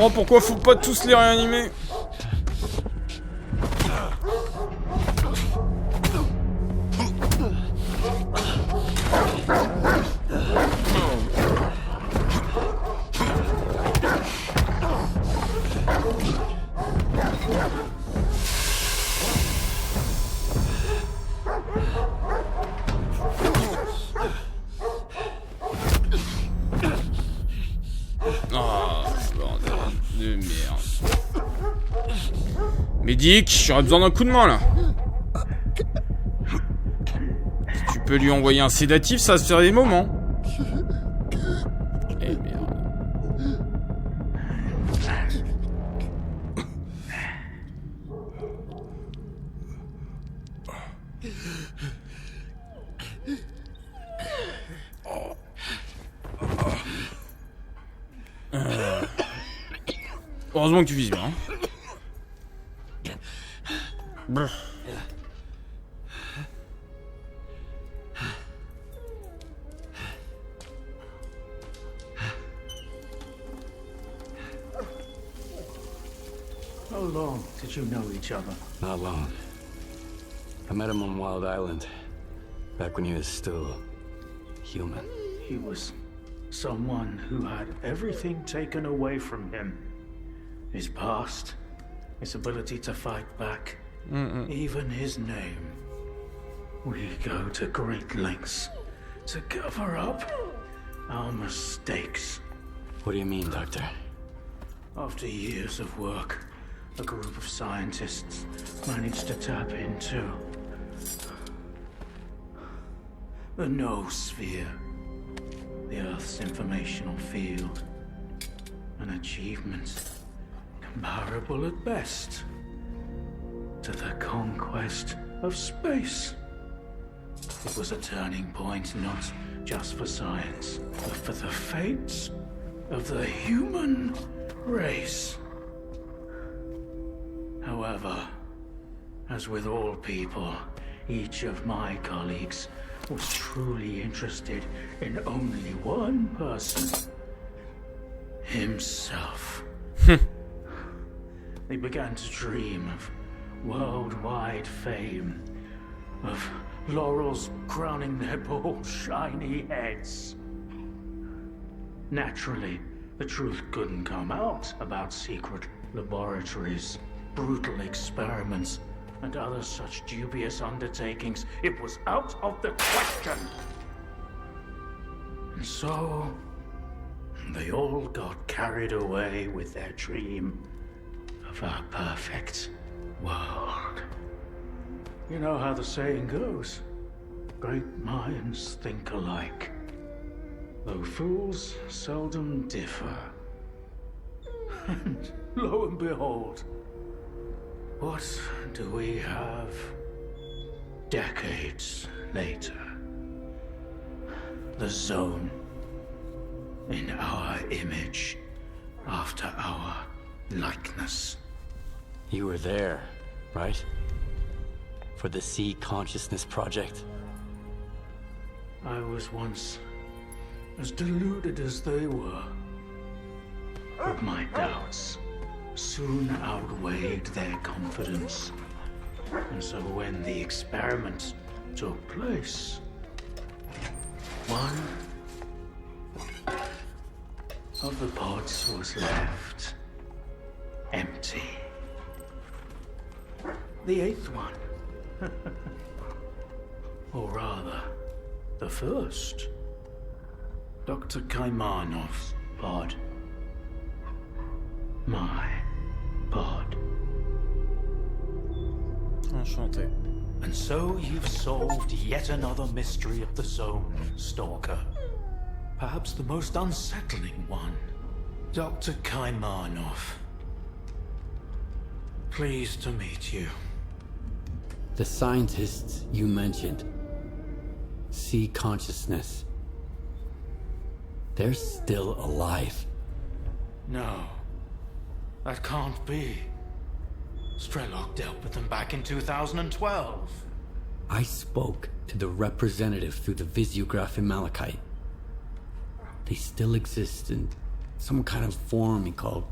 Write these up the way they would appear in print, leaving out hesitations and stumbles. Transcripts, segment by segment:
Oh, pourquoi faut pas tous les réanimer? Médic, j'aurais besoin d'un coup de main là. Si tu peux lui envoyer un sédatif, ça va se faire des moments. Eh merde. Heureusement que tu vises bien. Hein. How long did you know each other? Not long. I met him on Wild Island, back when he was still human. He was someone who had everything taken away from him. His past, his ability to fight back, even his name. We go to great lengths to cover up our mistakes. What do you mean, Doctor? After years of work, a group of scientists managed to tap into the noosphere, the Earth's informational field. An achievement comparable at best to the conquest of space. It was a turning point not just for science, but for the fates of the human race. However, as with all people, each of my colleagues was truly interested in only one person. Himself. They began to dream of worldwide fame, of laurels crowning their bald, shiny heads. Naturally, the truth couldn't come out about secret laboratories, brutal experiments, and other such dubious undertakings. It was out of the question. And so, they all got carried away with their dream of a perfect world. You know how the saying goes, great minds think alike, though fools seldom differ. And lo and behold, what do we have decades later? The Zone, in our image, after our likeness. You were there, right? For the Sea Consciousness Project? I was once as deluded as they were. But my doubts soon outweighed their confidence. And so when the experiment took place, one of the pods was left empty. The eighth one, or rather, the first, Dr. Kaimanov's pod. My pod. Enchanté. And so you've solved yet another mystery of the Zone, Stalker. Perhaps the most unsettling one. Dr. Kaimanov. Pleased to meet you. The scientists you mentioned, Sea Consciousness, they're still alive. No. That can't be. Strelok dealt with them back in 2012. I spoke to the representative through the visiograph in Malachite. They still exist in some kind of form he called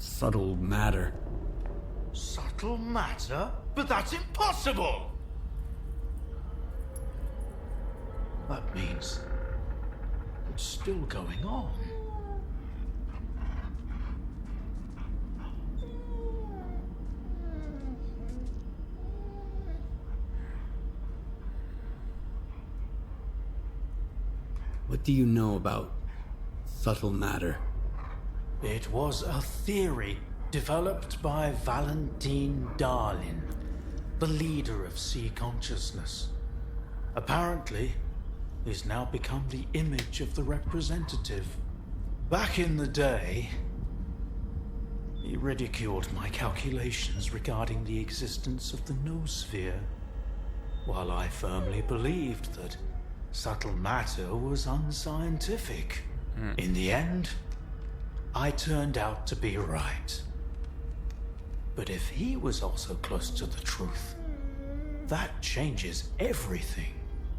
subtle matter. Subtle matter? But that's impossible! That means it's still going on. What do you know about subtle matter? It was a theory developed by Valentine Darlin, the leader of sea consciousness. Apparently, he's now become the image of the representative. Back in the day, he ridiculed my calculations regarding the existence of the noosphere, while I firmly believed that subtle matter was unscientific. In the end, I turned out to be right. But if he was also close to the truth, that changes everything.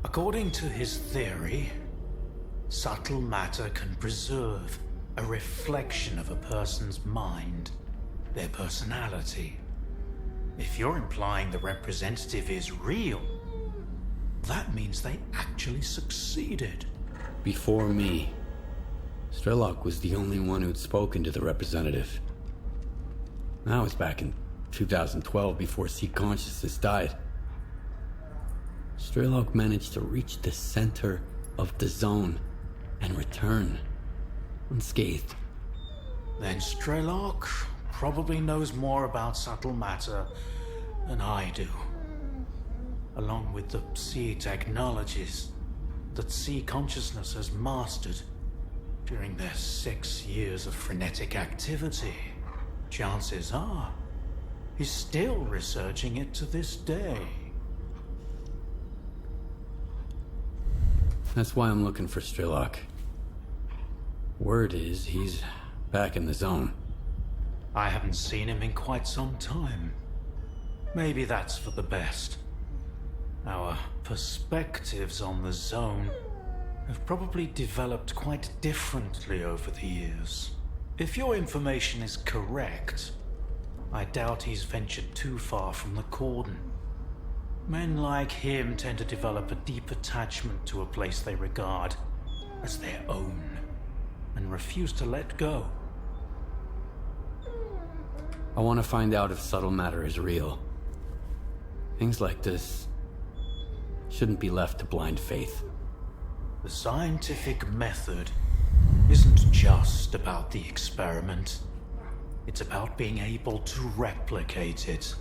According to his theory, subtle matter can preserve a reflection of a person's mind, their personality. If you're implying the representative is real, that means they actually succeeded. Before me, Strelok was the only one who'd spoken to the representative. That was back in 2012, before Sea Consciousness died. Strelok managed to reach the center of the zone and return unscathed. Then Strelok probably knows more about subtle matter than I do, along with the sea technologies that Sea Consciousness has mastered during their 6 years of frenetic activity. Chances are, he's still researching it to this day. That's why I'm looking for Strelok. Word is he's back in the zone. I haven't seen him in quite some time. Maybe that's for the best. Our perspectives on the zone have probably developed quite differently over the years. If your information is correct, I doubt he's ventured too far from the cordon. Men like him tend to develop a deep attachment to a place they regard as their own and refuse to let go. I want to find out if subtle matter is real. Things like this shouldn't be left to blind faith. The scientific method isn't just about the experiment. It's about being able to replicate it.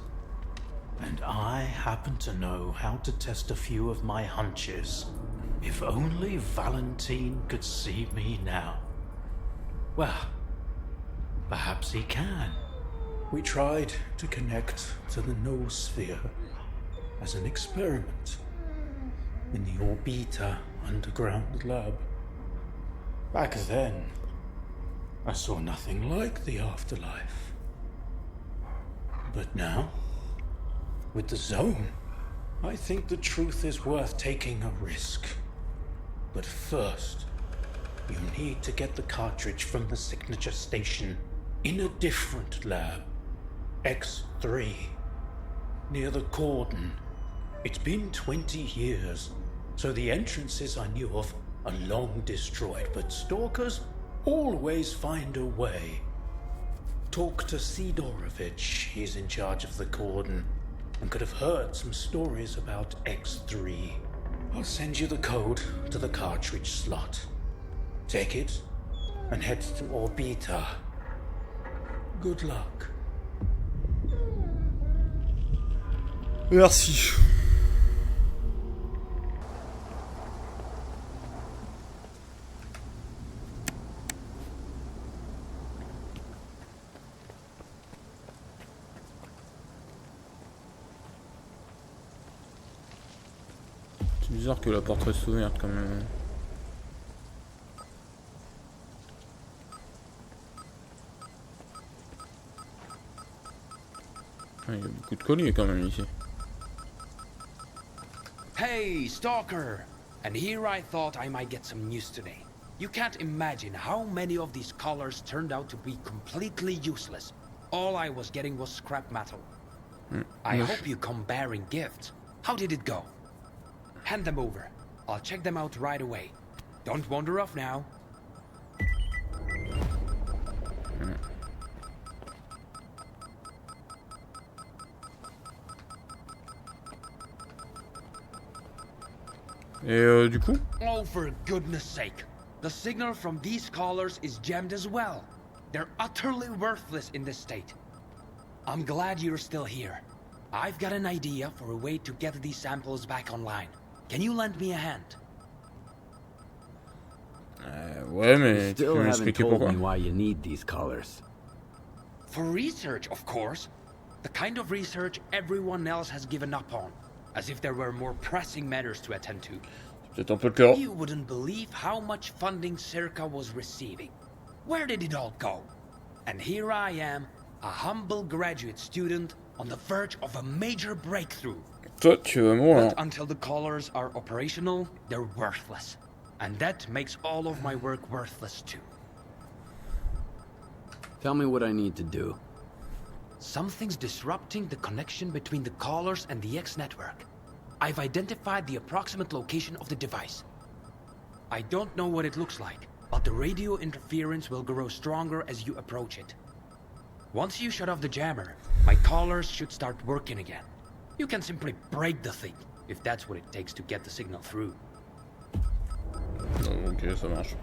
And I happen to know how to test a few of my hunches. If only Valentine could see me now. Well, perhaps he can. We tried to connect to the noosphere as an experiment in the Orbita underground lab. Back then, I saw nothing like the afterlife. But now, with the zone, I think the truth is worth taking a risk. But first, you need to get the cartridge from the signature station in a different lab, X3, near the cordon. It's been 20 years, so the entrances I knew of are long destroyed, but stalkers always find a way. Talk to Sidorovich, he's in charge of the cordon, and could have heard some stories about X3. I'll send you the code to the cartridge slot. Take it, and head to Orbita. Good luck. Merci. C'est bizarre que la porte reste ouverte quand même. Il y a beaucoup de colliers quand même ici. Hey, Stalker! And here I thought I might get some news today. You can't imagine how many of these collars turned out to be completely useless. All I was getting was scrap metal. I hope you come bearing gifts. How did it go? Hand them over. I'll check them out right away. Don't wander off now. Et du coup? Oh, for goodness sake. The signal from these collars is jammed as well. They're utterly worthless in this state. I'm glad you're still here. I've got an idea for a way to get these samples back online. Can you lend me a hand? Ouais, mais tu Still peux haven't m'expliquer told pourquoi? me why you need these collars. For research, of course. The kind of research everyone else has given up on. As if there were more pressing matters to attend to. Peut-être un peu le cas. You wouldn't believe how much funding Circa was receiving. Where did it all go? And here I am, a humble graduate student on the verge of a major breakthrough. Toi, tu veux mourir. But until the collars are operational, they're worthless. And that makes all of my work worthless too. Tell me what I need to do. Something's disrupting the connection between the collars and the X network. I've identified the approximate location of the device. I don't know what it looks like, but the radio interference will grow stronger as you approach it. Once you shut off the jammer, my collars should start working again. You can simply break the thing, if that's what it takes to get the signal through. Ok, ça marche.